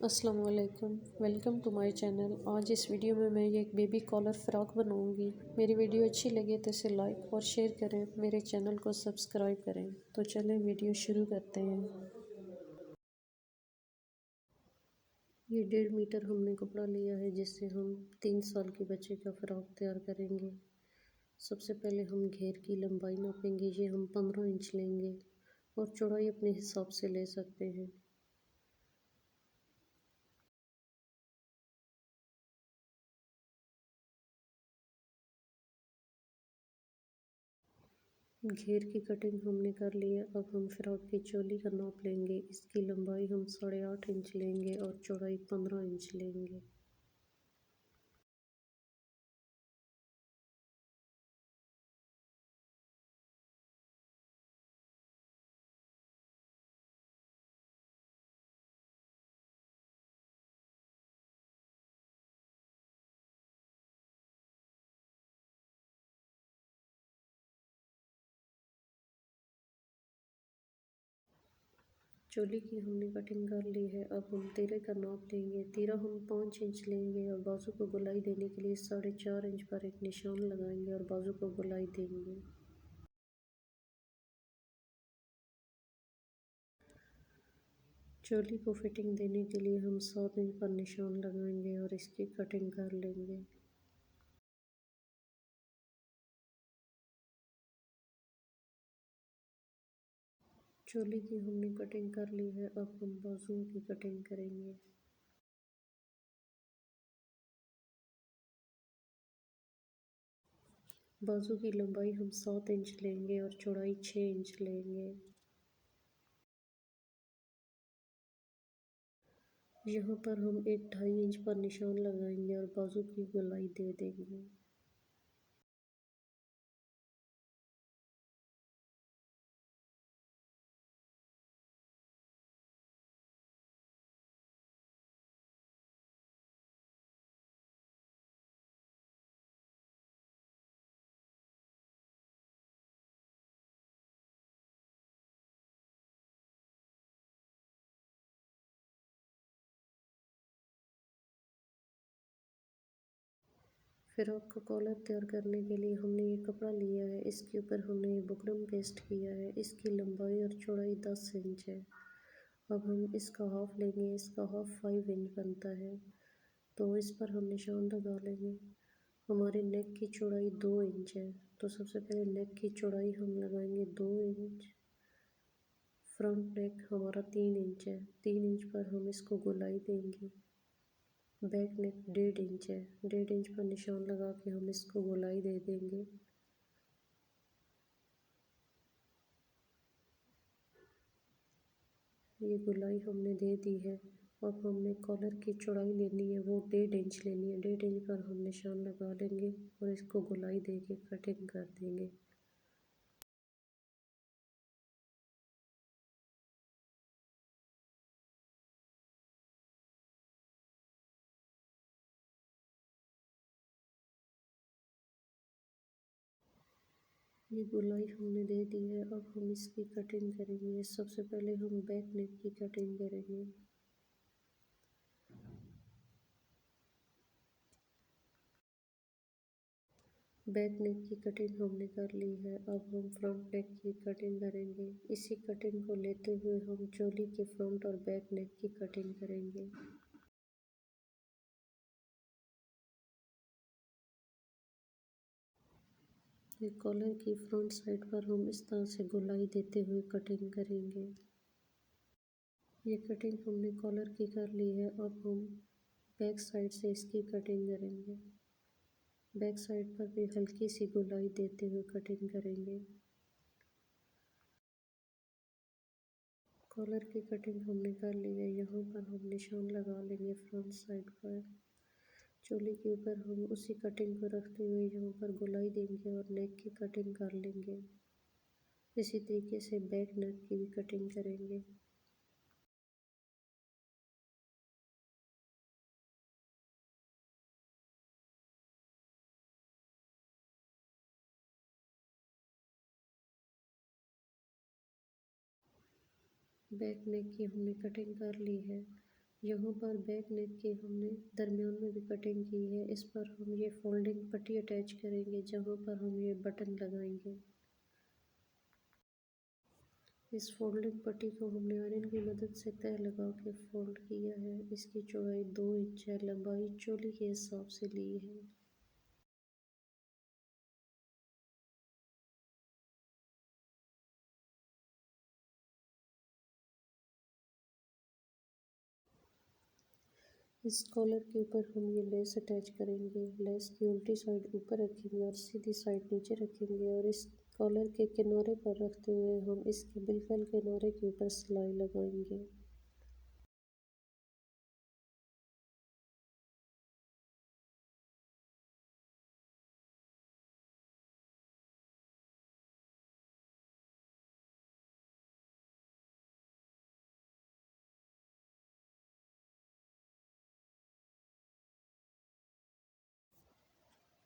अस्सलाम वालेकुम, welcome to my channel. आज इस वीडियो में मैं ये एक बेबी कॉलर फ़्रॉक बनाऊंगी। मेरी वीडियो अच्छी लगे तो इसे लाइक और शेयर करें, मेरे चैनल को सब्सक्राइब करें। तो चलें वीडियो शुरू करते हैं। ये 1.5 मीटर हमने कपड़ा लिया है, जिससे हम 3 साल के बच्चे का फ़्रॉक तैयार करेंगे। सबसे पहले हम घेर की लंबाई नापेंगे। ये हम 15 इंच लेंगे और चौड़ाई अपने हिसाब से ले सकते हैं। घेर की कटिंग हमने कर ली है। अब हम फ्रॉक की चोली का नाप लेंगे। इसकी लंबाई हम 8.5 इंच लेंगे और चौड़ाई 15 इंच लेंगे। चोली की हमने कटिंग कर ली है। अब हम तीरे का नाप लेंगे। तीरा हम 5 इंच लेंगे और बाजू को गोलाई देने के लिए 4.5 इंच पर एक निशान लगाएंगे और बाजू को गोलाई देंगे। चोली को फिटिंग देने के लिए हम 7 इंच पर निशान लगाएंगे और इसकी कटिंग कर लेंगे। चोली की हमने कटिंग कर ली है। अब हम बाजुओं की कटिंग करेंगे। बाजू की लंबाई हम 7 इंच लेंगे और चौड़ाई 6 इंच लेंगे। यहाँ पर हम एक 2.5 इंच पर निशान लगाएंगे और बाजू की गोलाई दे देंगे। फ्रॉक का कॉलर तैयार करने के लिए हमने ये कपड़ा लिया है। इसके ऊपर हमने ये बुकरम पेस्ट किया है। इसकी लंबाई और चौड़ाई 10 इंच है। अब हम इसका हाफ लेंगे। इसका हाफ 5 इंच बनता है, तो इस पर हम निशान लगा लेंगे। हमारे नेक की चौड़ाई 2 इंच है, तो सबसे पहले नेक की चौड़ाई हम लगाएंगे 2 इंच। फ्रंट नेक हमारा 3 इंच है। 3 इंच पर हम इसको गोलाई देंगे। बैक नेक 1.5 इंच है। 1.5 इंच पर निशान लगा के हम इसको गोलाई दे देंगे। ये गोलाई हमने दे दी है। अब हमने कॉलर की चौड़ाई लेनी है, वो 1.5 इंच लेनी है। 1.5 इंच पर हम निशान लगा लेंगे और इसको गोलाई दे के कटिंग कर देंगे। ये गोलाई हमने दे दी है। अब हम इसकी कटिंग करेंगे। सबसे पहले हम बैक नेक की कटिंग करेंगे। बैक नेक की कटिंग हमने कर ली है। अब हम फ्रंट नेक की कटिंग करेंगे। इसी कटिंग को लेते हुए हम चोली के फ्रंट और बैक नेक की कटिंग करेंगे। ये कॉलर की फ्रंट साइड पर हम इस तरह से गोलाई देते हुए कटिंग करेंगे। ये कटिंग हमने कॉलर की कर ली है। अब हम बैक साइड से इसकी कटिंग करेंगे। बैक साइड पर भी हल्की सी गोलाई देते हुए कटिंग करेंगे। कॉलर की कटिंग हमने कर ली है। यहाँ पर हम निशान लगा लेंगे फ्रंट साइड पर। चोली के ऊपर हम उसी कटिंग को रखते हुए यहाँ पर गोलाई देंगे और नेक की कटिंग कर लेंगे। इसी तरीके से बैक नेक की भी कटिंग करेंगे। बैक नेक की हमने कटिंग कर ली है। यहाँ पर बैक नेक की हमने दरमियान में भी कटिंग की है। इस पर हम ये फोल्डिंग पट्टी अटैच करेंगे जहाँ पर हम ये बटन लगाएंगे। इस फोल्डिंग पट्टी को हमने आयरन की मदद से तह लगा के फोल्ड किया है। इसकी चौड़ाई 2 इंच है, लंबाई चोली के हिसाब से ली है। इस कॉलर के ऊपर हम ये लेस अटैच करेंगे। लेस की उल्टी साइड ऊपर रखेंगे और सीधी साइड नीचे रखेंगे और इस कॉलर के किनारे पर रखते हुए हम इसके बिल्कुल किनारे के ऊपर सिलाई लगाएंगे।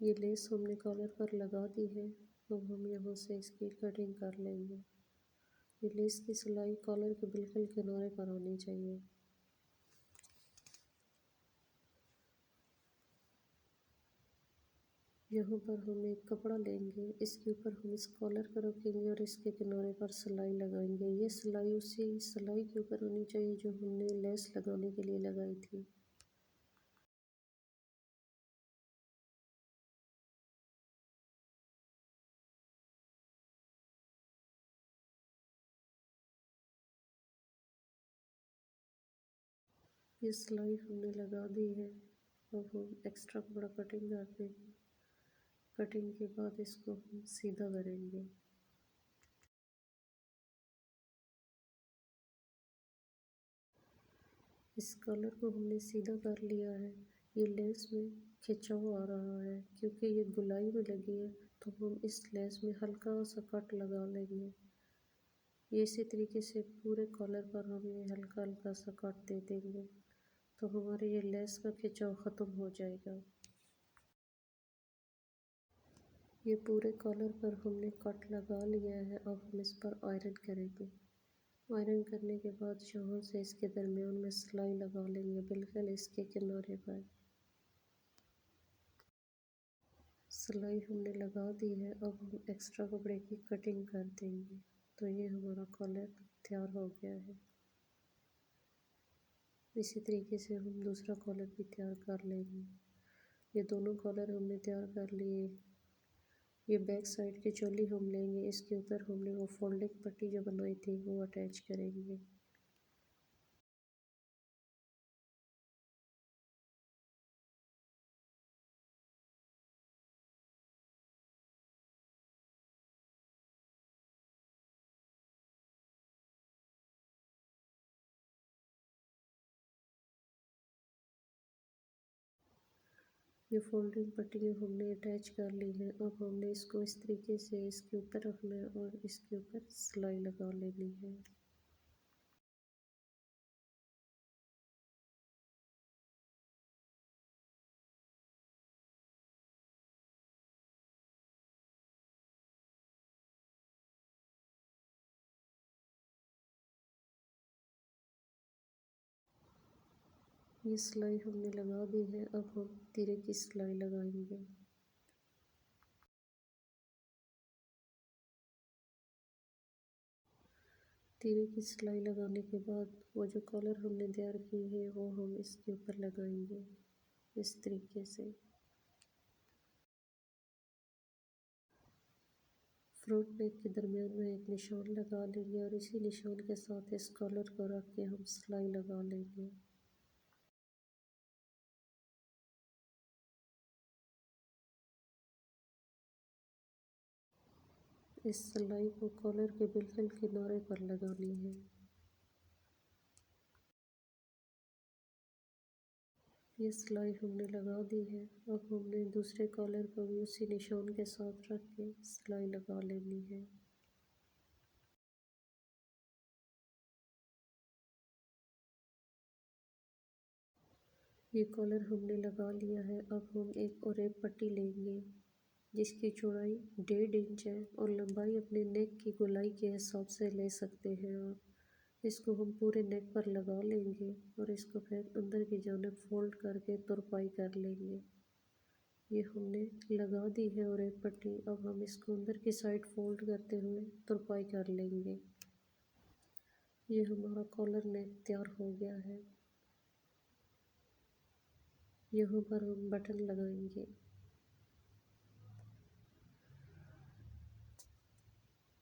ये लेस हमने कॉलर पर लगा दी है। अब हम यहाँ से इसकी कटिंग कर लेंगे। ये लेस की सिलाई कॉलर के बिल्कुल किनारे पर आनी चाहिए। यहाँ पर हम एक कपड़ा लेंगे, इसके ऊपर हम इस कॉलर को रखेंगे और इसके किनारे पर सिलाई लगाएंगे। ये सिलाई उसी सिलाई के ऊपर होनी चाहिए जो हमने लेस लगाने के लिए लगाई थी। ये सिलाई हमने लगा दी है। अब हम एक्स्ट्रा कपड़ा कटिंग करते हैं। कटिंग के बाद इसको हम सीधा करेंगे। इस कॉलर को हमने सीधा कर लिया है। ये लेस में खिंचाव आ रहा है क्योंकि ये गुलाई में लगी है, तो हम इस लेस में हल्का सा कट लगा लेंगे। ये इसी तरीके से पूरे कॉलर पर हम ये हल्का हल्का सा कट दे देंगे तो हमारे ये लेस का खिंचाव ख़त्म हो जाएगा। ये पूरे कॉलर पर हमने कट लगा लिया है। अब हम इस पर आयरन करेंगे। आयरन करने के बाद यहाँ से इसके दरमियान में सिलाई लगा लेंगे, बिल्कुल इसके किनारे पर। सिलाई हमने लगा दी है। अब हम एक्स्ट्रा कपड़े की कटिंग कर देंगे। तो ये हमारा कॉलर तैयार हो गया है। इसी तरीके से हम दूसरा कॉलर भी तैयार कर लेंगे। ये दोनों कॉलर हमने तैयार कर लिए। ये बैक साइड की चोली हम लेंगे, इसके ऊपर हमने वो फोल्डिंग पट्टी जो बनाई थी वो अटैच करेंगे। ये फोल्डिंग पट्टियाँ हमने अटैच कर ली हैं। अब हमने इसको इस तरीके से इसके ऊपर रखना है और इसके ऊपर सिलाई लगा लेनी है। ये सिलाई हमने लगा दी है। अब हम तीरे की सिलाई लगाएंगे। तीरे की सिलाई लगाने के बाद वो जो कॉलर हमने तैयार की है वो हम इसके ऊपर लगाएंगे इस तरीके से। फ्रंट नेक के दरमियान में एक निशान लगा लेंगे और इसी निशान के साथ इस कॉलर को रख के हम सिलाई लगा लेंगे। इस सिलाई को कॉलर के बिल्कुल किनारे पर लगानी है। ये सिलाई हमने लगा दी है। अब हमने दूसरे कॉलर को भी उसी निशान के साथ रख के सिलाई लगा लेनी है। ये कॉलर हमने लगा लिया है। अब हम एक और एक पट्टी लेंगे जिसकी चौड़ाई 1.5 इंच है और लंबाई अपने नेक की गोलाई के हिसाब से ले सकते हैं आप। इसको हम पूरे नेक पर लगा लेंगे और इसको फिर अंदर की जानिब फोल्ड करके तुरपाई कर लेंगे। ये हमने लगा दी है और एक पट्टी, अब हम इसको अंदर की साइड फोल्ड करते हुए तुरपाई कर लेंगे। ये हमारा कॉलर नेक तैयार हो गया है। यहाँ पर हम बटन लगाएंगे।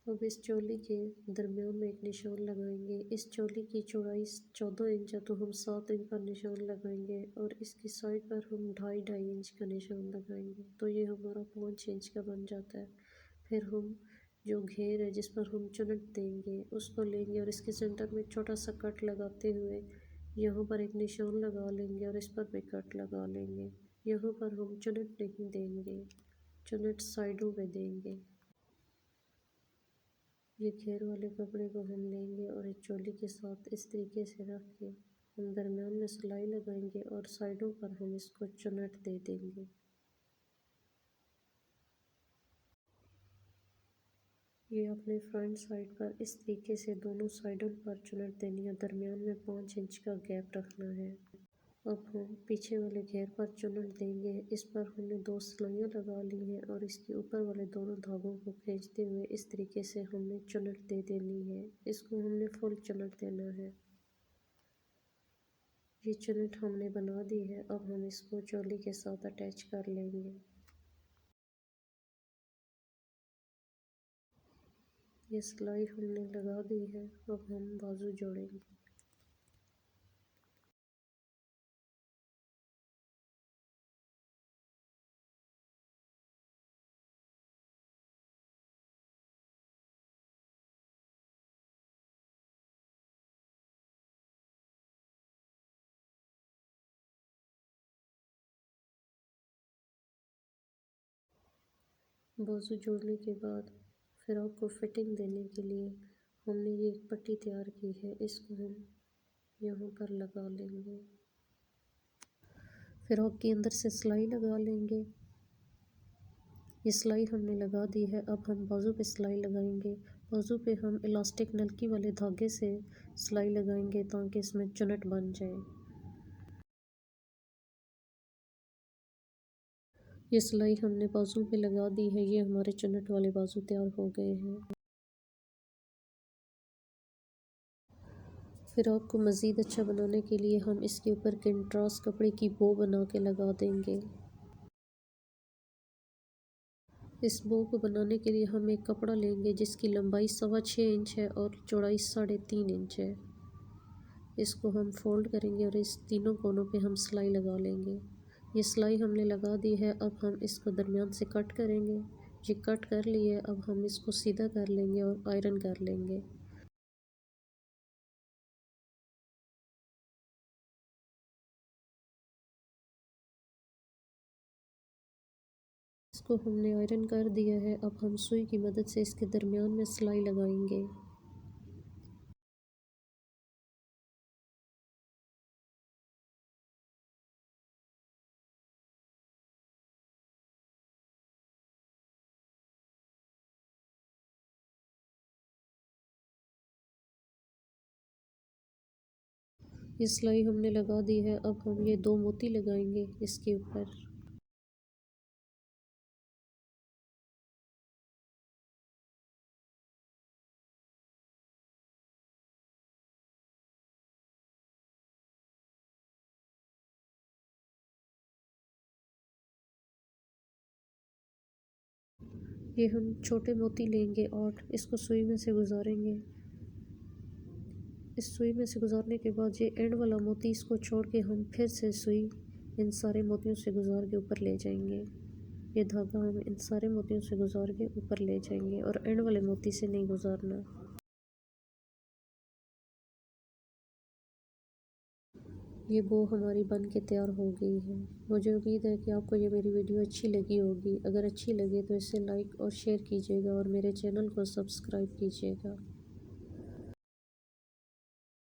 अब इस चोली के दरमियान में एक निशान लगाएंगे। इस चोली की चौड़ाई 14 इंच है तो हम 7 इंच का निशान लगाएंगे और इसकी साइड पर हम 2.5 इंच का निशान लगाएंगे तो ये हमारा 5 इंच का बन जाता है। फिर हम जो घेर है जिस पर हम चुनट देंगे उसको लेंगे और इसके सेंटर में छोटा सा कट लगाते हुए यहाँ पर एक निशान लगा लेंगे और इस पर भी कट लगा लेंगे। यहाँ पर हम चुनट नहीं देंगे, चुनट साइडों पे देंगे। ये घेर वाले कपड़े को हम लेंगे और एक चोली के साथ इस तरीके से रख के हम दरमियान में सिलाई लगाएंगे और साइडों पर हम इसको चुनट दे देंगे। ये अपने फ्रंट साइड पर इस तरीके से दोनों साइडों पर चुनट देनी है। दरमियान में 5 इंच का गैप रखना है। अब हम पीछे वाले घेर पर चुनट देंगे। इस पर हमने 2 सिलाइयाँ लगा ली हैं और इसके ऊपर वाले दोनों धागों को खींचते हुए इस तरीके से हमने चुनट दे देनी है। इसको हमने फुल चुनट देना है। ये चुनट हमने बना दी है। अब हम इसको चोली के साथ अटैच कर लेंगे। ये सिलाई हमने लगा दी है। अब हम बाजू जोड़ेंगे। बाजू जोड़ने के बाद फ्रॉक को फिटिंग देने के लिए हमने ये एक पट्टी तैयार की है। इसको हम यहाँ पर लगा लेंगे। फ्रॉक के अंदर से सिलाई लगा लेंगे। ये सिलाई हमने लगा दी है। अब हम बाजू पे सिलाई लगाएंगे। बाजू पे हम इलास्टिक नलकी वाले धागे से सिलाई लगाएंगे ताकि इसमें चुनट बन जाए। ये सिलाई हमने बाजू पे लगा दी है। ये हमारे चुनट वाले बाजू तैयार हो गए हैं। फ्रॉक को मज़ीद अच्छा बनाने के लिए हम इसके ऊपर कंट्रास्ट कपड़े की बो बना के लगा देंगे। इस बो को बनाने के लिए हम एक कपड़ा लेंगे जिसकी लंबाई 6.25 इंच है और चौड़ाई 3.5 इंच है। इसको हम फोल्ड करेंगे और इस तीनों कोनों पे हम सिलाई लगा लेंगे। ये सिलाई हमने लगा दी है। अब हम इसको दरमियान से कट करेंगे। ये कट कर लिए। अब हम इसको सीधा कर लेंगे और आयरन कर लेंगे। इसको हमने आयरन कर दिया है। अब हम सुई की मदद से इसके दरमियान में सिलाई लगाएंगे। ये सिलाई हमने लगा दी है। अब हम ये 2 मोती लगाएंगे इसके ऊपर। ये हम छोटे मोती लेंगे और इसको सुई में से गुजारेंगे। इस सुई में से गुजारने के बाद ये एंड वाला मोती इसको छोड़ के हम फिर से सुई इन सारे मोतियों से गुजार के ऊपर ले जाएंगे। ये धागा हम इन सारे मोतियों से गुजार के ऊपर ले जाएंगे और एंड वाले मोती से नहीं गुजारना। ये बो हमारी बन के तैयार हो गई है। मुझे उम्मीद है कि आपको ये मेरी वीडियो अच्छी लगी होगी। अगर अच्छी लगे तो इसे लाइक और शेयर कीजिएगा और मेरे चैनल को सब्सक्राइब कीजिएगा।